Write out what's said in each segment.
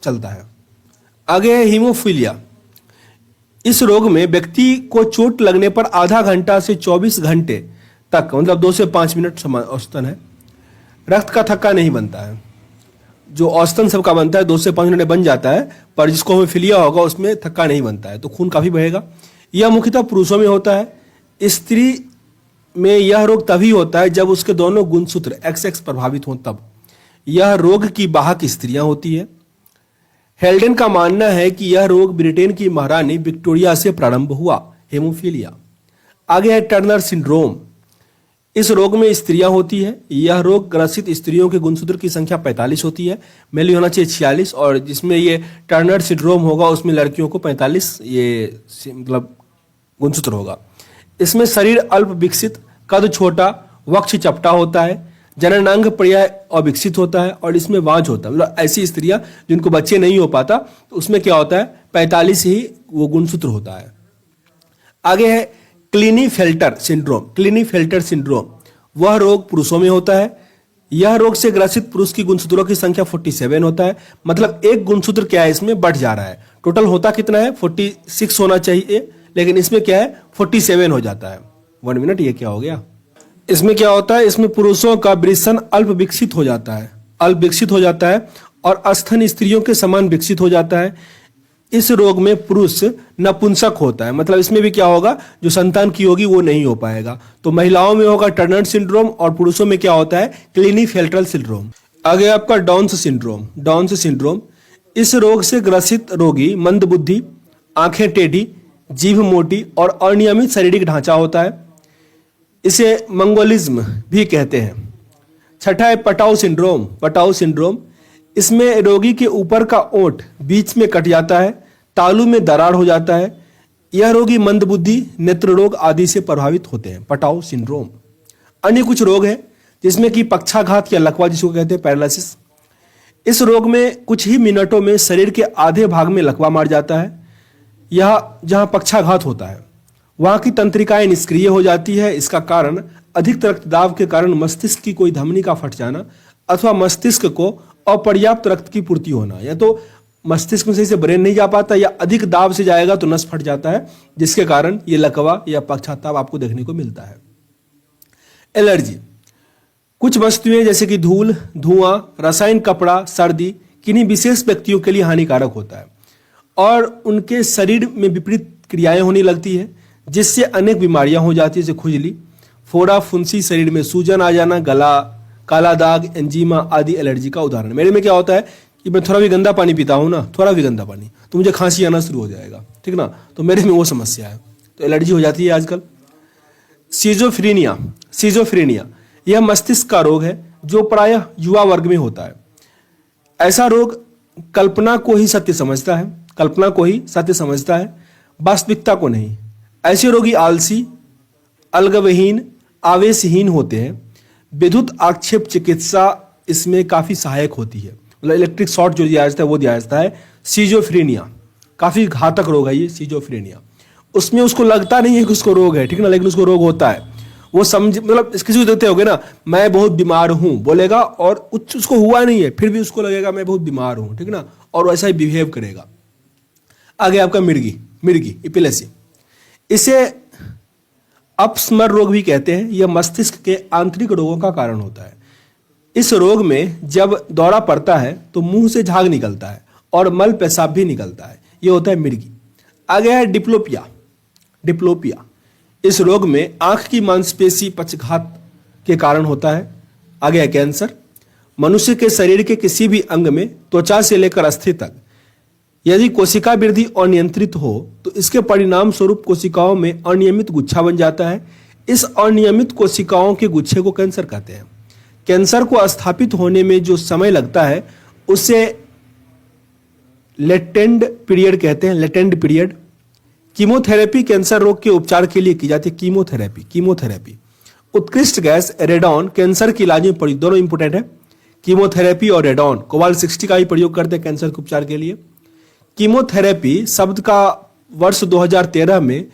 चलता है। आगे है हीमोफीलिया। इस रोग में व्यक्ति को चोट लगने पर आधा घंटा से 24 घंटे तक, मतलब 2 से 5 मिनट औसतन है, रक्त का थक्का नहीं बनता है। जो औसतन सबका बनता है 2 से 5 मिनट में बन जाता है, पर जिसको हीमोफीलिया होगा उसमें थक्का नहीं बनता है, तो खून काफी बहेगा। यह मुख्यतः पुरुषों में होता है। स्त्री में यह रोग तभी होता है जब उसके दोनों गुणसूत्र XX प्रभावित हों, तब यह रोग की वाहक स्त्रियां होती है। हेल्डेन का मानना है कि यह रोग ब्रिटेन की महारानी विक्टोरिया से प्रारंभ हुआ, हेमोफीलिया। आगे है टर्नर सिंड्रोम। इस रोग में स्त्रियां होती है। यह रोग ग्रसित स्त्रियों के गुणसूत्र की संख्या 45 होती है, मेल होना चाहिए 46, और जिसमें ये टर्नर सिंड्रोम होगा उसमें लड़कियों को 45 ये मतलब गुणसूत्र होगा। इसमें शरीर अल्प विकसित, कद छोटा, वक्ष चपटा होता है, जननांग पर्याय अविकसित होता है, और इसमें वांझ होता है। मतलब ऐसी स्त्रियां जिनको बच्चे नहीं हो पाता, तो उसमें क्या होता है 45 ही वो गुणसूत्र होता है। आगे है क्लिनीफेल्टर सिंड्रोम। क्लिनीफेल्टर सिंड्रोम वह रोग पुरुषों में होता है। यह रोग से ग्रसित पुरुष की गुणसूत्रों की संख्या 47 होता है, मतलब एक गुणसूत्र क्या है इसमें बढ़ जा रहा है। टोटल होता कितना है 46 होना चाहिए, लेकिन इसमें क्या है 47 हो जाता है। 1 मिनट, ये क्या हो गया? इसमें क्या होता है, इसमें पुरुषों का वृषण अल्प विकसित हो जाता है, अल्प विकसित हो जाता है, और स्तन स्त्रियों के समान विकसित हो जाता है। इस रोग में पुरुष नपुंसक होता है, मतलब इसमें भी क्या होगा, जो संतान की होगी वो नहीं हो पाएगा। तो महिलाओं में होगा टर्नर सिंड्रोम, और पुरुषों में क्या होता है क्लिनीफेल्टर सिंड्रोम। आगे आपका डाउन्स सिंड्रोम। डाउन्स सिंड्रोम, इस रोग से ग्रसित रोगी मंदबुद्धि, आंखें टेढ़ी, जीभ मोटी और अनियमित शारीरिक ढांचा होता है। इसे मंगोलिज्म भी कहते हैं। छठा है पटाउ सिंड्रोम। पटाउ सिंड्रोम, इसमें रोगी के ऊपर का ओंठ बीच में कट जाता है, तालू में दरार हो जाता है। यह रोगी मंदबुद्धि, नेत्र रोग आदि से प्रभावित होते हैं। Patau syndrome. अन्य कुछ रोग है जिसमें कि पक्षाघात या लकवा जिसको कहते हैं पैरालिसिस। इस रोग में कुछ ही मिनटों में शरीर के आधे भाग में लकवा मार जाता है। यह जहां पक्षाघात होता है वहां की तंत्रिकाएं निष्क्रिय हो जाती है। इसका कारण अधिक रक्तदाब के कारण मस्तिष्क की कोई धमनी का फट जाना, अथवा मस्तिष्क को अपर्याप्त रक्त की पूर्ति होना, या तो मस्तिष्क में सही से ब्रेन नहीं जा पाता, या अधिक दाब से जाएगा तो नस फट जाता है, जिसके कारण ये लकवा या पक्षाघात आपको देखने को मिलता है। एलर्जी, कुछ वस्तुएं जैसे कि धूल, धुआं, रसायन, कपड़ा, सर्दी किन्हीं विशेष व्यक्तियों के लिए हानिकारक होता है, और उनके शरीर में विपरीत क्रियाएं होने लगती है, जिससे अनेक बीमारियां हो जाती है, जैसे खुजली, फोड़ा, फुंसी, शरीर में सूजन आ जाना, गला, काला दाग, एंजीमा आदि एलर्जी का उदाहरण। मेरे में क्या होता है कि मैं थोड़ा भी गंदा पानी पीता हूं ना, थोड़ा भी गंदा पानी, तो मुझे खांसी आना शुरू हो जाएगा, ठीक ना, तो मेरे में वो समस्या है, तो एलर्जी हो जाती है आजकल। सीजोफ्रीनिया। सीजोफ्रीनिया यह मस्तिष्क का रोग है जो प्रायः युवा वर्ग में होता है। ऐसा रोग कल्पना को ही सत्य समझता है, कल्पना को ही सत्य समझता है, वास्तविकता को नहीं। ऐसे रोगी आलसी, अलगविहीन, आवेशहीन होते हैं। विद्युत आक्षेप चिकित्सा इसमें काफी सहायक होती है, मतलब इलेक्ट्रिक शॉर्ट जो दिया जाता है वो दिया जाता है। सीजोफ्रेनिया काफी घातक रोग है ये सीजोफ्रेनिया। उसमें उसको लगता नहीं है कि उसको रोग है, ठीक ना, लेकिन उसको रोग होता है। वो समझ, मतलब किसी को देखते होगे ना, मैं बहुत बीमार हूं बोलेगा, और उसको हुआ नहीं है फिर भी उसको लगेगा मैं बहुत बीमार हूं, ठीक ना, और वैसा ही बिहेव करेगा। आगे आपका मिर्गी। मिर्गी एपिलेसी, इसे अपस्मर रोग भी कहते हैं। यह मस्तिष्क के आंतरिक रोगों का कारण होता है। इस रोग में जब दौरा पड़ता है तो मुंह से झाग निकलता है और मल पेशाब भी निकलता है, यह होता है मिर्गी। आगे है डिप्लोपिया। डिप्लोपिया, इस रोग में आंख की मांसपेशी पक्षाघात के कारण होता है। आगे है कैंसर। मनुष्य के शरीर के किसी भी अंग में त्वचा से लेकर अस्थि तक यदि कोशिका वृद्धि अनियंत्रित हो तो इसके परिणाम स्वरूप कोशिकाओं में अनियमित गुच्छा बन जाता है। इस अनियमित कोशिकाओं के गुच्छे को कैंसर कहते हैं। कैंसर को स्थापित होने में जो समय लगता है उसे लेटेंट पीरियड कहते हैं। Latent period. कीमोथेरेपी कैंसर रोग के उपचार के लिए की जाती है। कीमोथेरेपी। कीमोथेरेपी उत्कृष्ट गैस रेडॉन कैंसर के इलाज में प्रयुक्त, दोनों इंपोर्टेंट है, कीमोथेरेपी और रेडॉन। कोबाल्ट 60 का ही प्रयोग करते हैं कैंसर के उपचार के लिए। कीमोथेरेपी शब्द का वर्ष 2013 में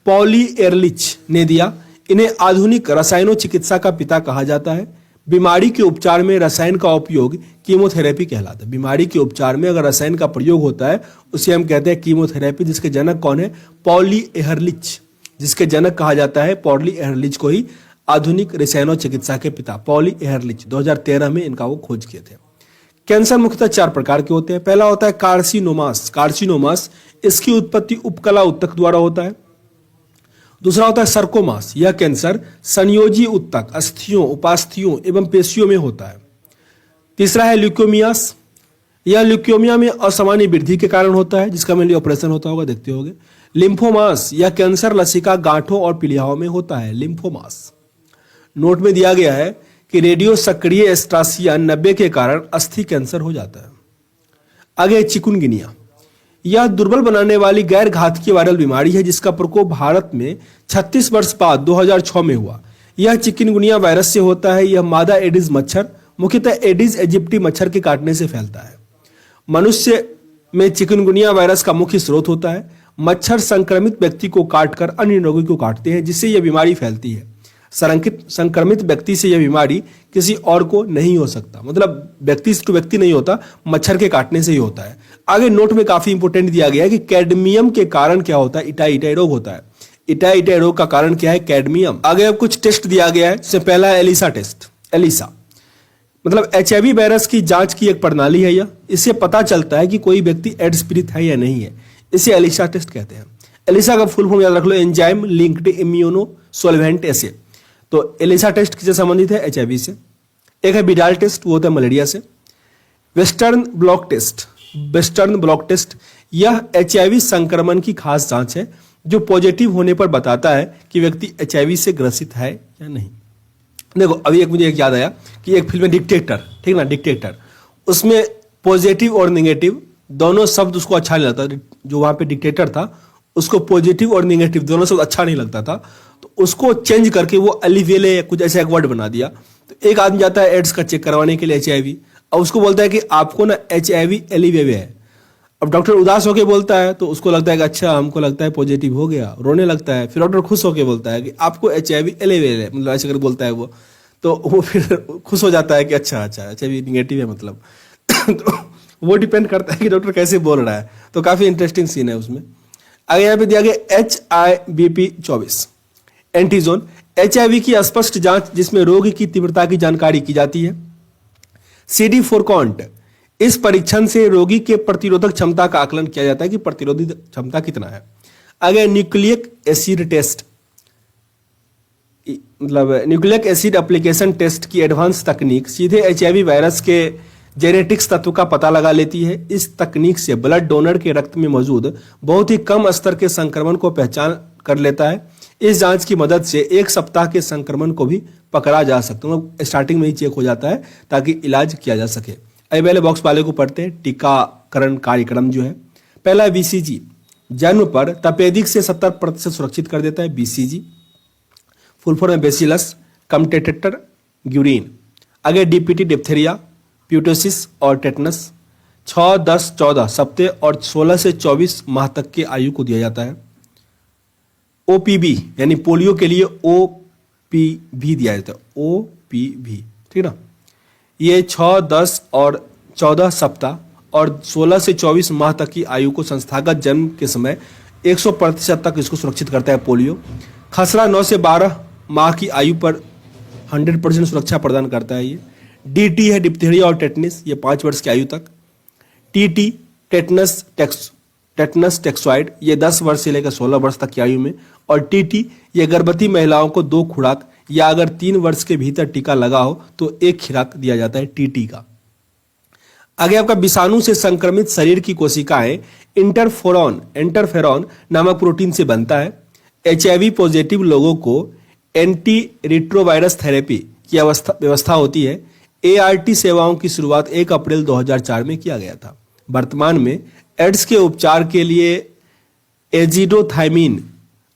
पॉली एरलिच ने दिया। इन्हें आधुनिक रसायनो चिकित्सा का पिता कहा जाता है। बीमारी के उपचार में रसायन का उपयोग कीमोथेरेपी कहलाता है। बीमारी के उपचार में अगर रसायन का प्रयोग होता है उसे हम कहते हैं कीमोथेरेपी, जिसके जनक कौन है? पॉली एहरलिच, जिसके जनक कहा जाता है पॉली एहरलिच को ही आधुनिक रसायनो चिकित्सा के पिता पॉली एहरलिच 2013 में इनका वो खोज किए थे। कैंसर मुख्यतः 4 प्रकार के होते हैं। पहला होता है कार्सिनोमास। कार्सिनोमास इसकी उत्पत्ति उपकला उत्तक द्वारा होता है। दूसरा होता है सर्कोमास। यह कैंसर संयोजी उत्तक, अस्थियों, उपास्थियों एवं पेशियों में होता है। तीसरा है ल्यूकेमियास। यह ल्यूकेमिया में असामान्य वृद्धि के कारण होता है, जिसका मेनली ऑपरेशन होता होगा, देखते होंगे। लिम्फोमास, यह कैंसर लसिका गांठों और पीलियाओं में होता है, लिम्फोमास। नोट में दिया गया है कि रेडियो सक्रिय एस्ट्रासिया 90 के कारण अस्थि कैंसर हो जाता है। आगे चिकुनगुनिया। यह दुर्बल बनाने वाली गैर घातकीय वायरल बीमारी है, जिसका प्रकोप भारत में 36 वर्ष बाद 2006 में हुआ। यह चिकुनगुनिया वायरस से होता है। यह मादा एडिस मच्छर, मुख्यतः एडिस एजिप्टी मच्छर के काटने से फैलता है। मनुष्य में चिकुनगुनिया वायरस का मुख्य स्रोत होता है। मच्छर संक्रमित व्यक्ति को काटकर अन्य रोगी को काटते हैं, जिससे यह बीमारी फैलती है। संक्रमित व्यक्ति से यह बीमारी किसी और को नहीं हो सकता, मतलब व्यक्ति टू व्यक्ति नहीं होता, मच्छर के काटने से ही होता है। आगे नोट में काफी इंपोर्टेंट दिया गया है कि कैडमियम के कारण क्या होता है? इटाई रोग होता है। इटाई रोग का कारण क्या है? कैडमियम। आगे अब कुछ टेस्ट दिया गया है। इससे पहला है एलिसा टेस्ट। एलिसा मतलब HIV वायरस की जांच की एक प्रणाली है यह। इससे पता चलता है कि कोई व्यक्ति एड्स पीड़ित है या नहीं है। इसे एलिसा टेस्ट कहते हैं। एलिसा का फुल फॉर्म याद रख लो, एंजाइम लिंक्ड इम्यूनो सोल्वेंट एसे। तो एलिसा टेस्ट किससे संबंधित है? HIV से। एक है विडाल टेस्ट, वो होता है मलेरिया से। Western blot test. Western blot test यह HIV संक्रमण की खास जांच है, जो पॉजिटिव होने पर बताता है कि व्यक्ति HIV से ग्रसित है या नहीं। देखो अभी मुझे एक याद आया कि एक फिल्म है डिक्टेटर, ठीक ना, डिक्टेटर, उसमें पॉजिटिव और नेगेटिव दोनों शब्द उसको अच्छा नहीं लगता। जो वहां पे डिक्टेटर था उसको पॉजिटिव और नेगेटिव दोनों शब्द अच्छा नहीं लगता था, तो उसको चेंज करके वो अलीवेले कुछ ऐसा एक वर्ड बना दिया। तो एक आदमी जाता है एड्स का चेक करवाने के लिए HIV, और उसको बोलता है कि आपको ना HIV एलिवेवे है। अब डॉक्टर उदास होकर बोलता है तो उसको लगता है कि अच्छा हमको लगता है पॉजिटिव हो गया, रोने लगता है। फिर डॉक्टर खुश होकर बोलता है कि आपको HIV एलिवेवे है, मतलब ऐसे कर बोलता है वो, तो वो फिर खुश हो जाता है कि अच्छा HIV निगेटिव है मतलब। तो वो डिपेंड करता है कि डॉक्टर कैसे बोल रहा है। तो काफी इंटरेस्टिंग सीन है उसमें। आगे यहाँ पे दिया गया HIBP-24 एंटीजोन। HIV की स्पष्ट जांच जिसमें रोग की तीव्रता की जानकारी की जाती है। CD4 काउंट, इस परीक्षण से रोगी के प्रतिरोधक क्षमता का आकलन किया जाता है कि प्रतिरोधी क्षमता कितना है। आगे न्यूक्लिक एसिड टेस्ट, मतलब न्यूक्लिक एसिड एप्लीकेशन टेस्ट की एडवांस तकनीक सीधे HIV वायरस के जेनेटिक्स तत्व का पता लगा लेती है। इस तकनीक से ब्लड डोनर के रक्त में मौजूद बहुत ही कम स्तर के संक्रमण को पहचान कर लेता है। इस जांच की मदद से 1 सप्ताह के संक्रमण को भी पकड़ा जा सकता है, मतलब स्टार्टिंग में ही चेक हो जाता है ताकि इलाज किया जा सके। अभी पहले बॉक्स वाले को पढ़ते हैं। टीकाकरण कार्यक्रम जो है, पहला BCG, जन्म पर तपेदिक से 70% सुरक्षित कर देता है। BCG फुल फॉर्म है बेसिलस कम्टेटर ग्यूरिन। आगे DPT डिप्थेरिया, प्यूटोसिस और टेटनस 6, 10, 14 सप्ताह और 16 से 24 माह तक के आयु को दिया जाता है। OPV यानी पोलियो के लिए OPV दिया जाता है, OPV, ठीक ना। ये 6, 10 और 14 सप्ताह और 16 से 24 माह तक की आयु को संस्थागत जन्म के समय 100% तक इसको सुरक्षित करता है पोलियो। खसरा 9 से 12 माह की आयु पर 100% सुरक्षा प्रदान करता है। ये DT है डिप्थीरिया और टेटनिस, ये 5 वर्ष की आयु तक। TT टेटनस टेक्सॉइड, ये 10 वर्ष से लेकर 16 वर्ष तक की आयु में। और TT ये गर्भवती महिलाओं को 2 खुराक या अगर 3 वर्ष के भीतर टीका लगा हो तो 1 खुराक दिया जाता है TT का। आगे आपका विषाणु से संक्रमित शरीर की कोशिकाएं इंटरफेरॉन नामक प्रोटीन से बनता है। HIV पॉजिटिव लोगों को एंटी रिट्रोवायरस थेरेपी की व्यवस्था होती है। ART सेवाओं की शुरुआत 1 अप्रैल 2004 में किया गया था। वर्तमान में एड्स के उपचार के लिए एजिडोथाइमिन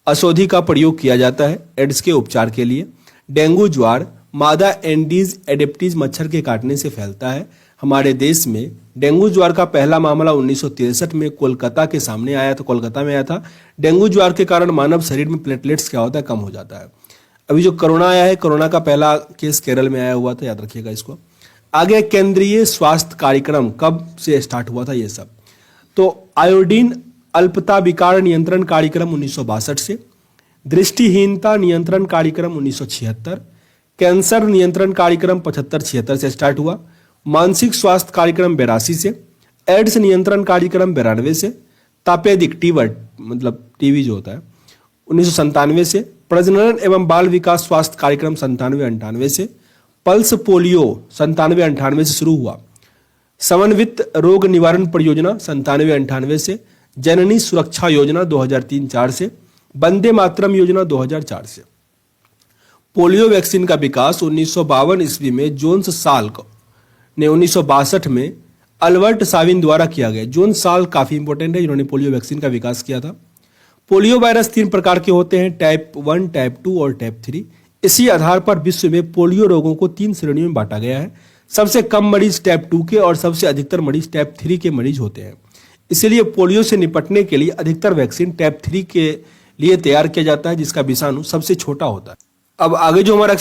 औषधि का प्रयोग किया जाता है। एड्स के उपचार के लिए डेंगू ज्वार मादा एंडीज एडेप्टीज मच्छर के काटने से फैलता है। हमारे देश में डेंगू ज्वार का पहला मामला 1963 में कोलकाता के सामने आया था, कोलकाता में आया था। डेंगू ज्वार के कारण मानव शरीर में प्लेटलेट्स क्या होता है, कम हो जाता है। अभी जो कोरोना आया है, कोरोना का पहला केस केरल में आया हुआ था, याद रखिएगा इसको। आगे केंद्रीय स्वास्थ्य कार्यक्रम कब से स्टार्ट हुआ था ये सब। तो आयोडीन अल्पता विकार नियंत्रण कार्यक्रम 1962 से, दृष्टिहीनता नियंत्रण कार्यक्रम 1976, कैंसर नियंत्रण कार्यक्रम 75-76 से स्टार्ट हुआ, मानसिक स्वास्थ्य कार्यक्रम 82 से, एड्स नियंत्रण कार्यक्रम 92 से, तापेदिक टीबी मतलब टीबी जो होता है 1997 से, प्रजनन एवं बाल विकास स्वास्थ्य कार्यक्रम 97-98 से, पल्स पोलियो 97-98 से शुरू हुआ, समन्वित रोग निवारण परियोजना 97-98 से, जननी सुरक्षा योजना 2003-04 से, वंदे मातरम योजना 2004 से। पोलियो वैक्सीन का विकास 1952 ईस्वी में जोन्स साल्क ने 1962 में अल्बर्ट साविन द्वारा किया गया। जोन्स साल्क काफी इंपॉर्टेंट है, जिन्होंने पोलियो वैक्सीन का विकास किया था। पोलियो वायरस 3 प्रकार के होते हैं, टाइप 1, टाइप 2 और टाइप 3। इसी आधार पर विश्व में पोलियो रोगों को 3 श्रेणियों में बांटा गया है। सबसे कम मरीज टाइप 2 के और सबसे अधिकतर मरीज टाइप 3 के मरीज होते हैं। इसलिए पोलियो से निपटने के लिए अधिकतर वैक्सीन टाइप 3 के लिए तैयार किया जाता है, जिसका विषाणु सबसे छोटा होता है। अब आगे जो हमारा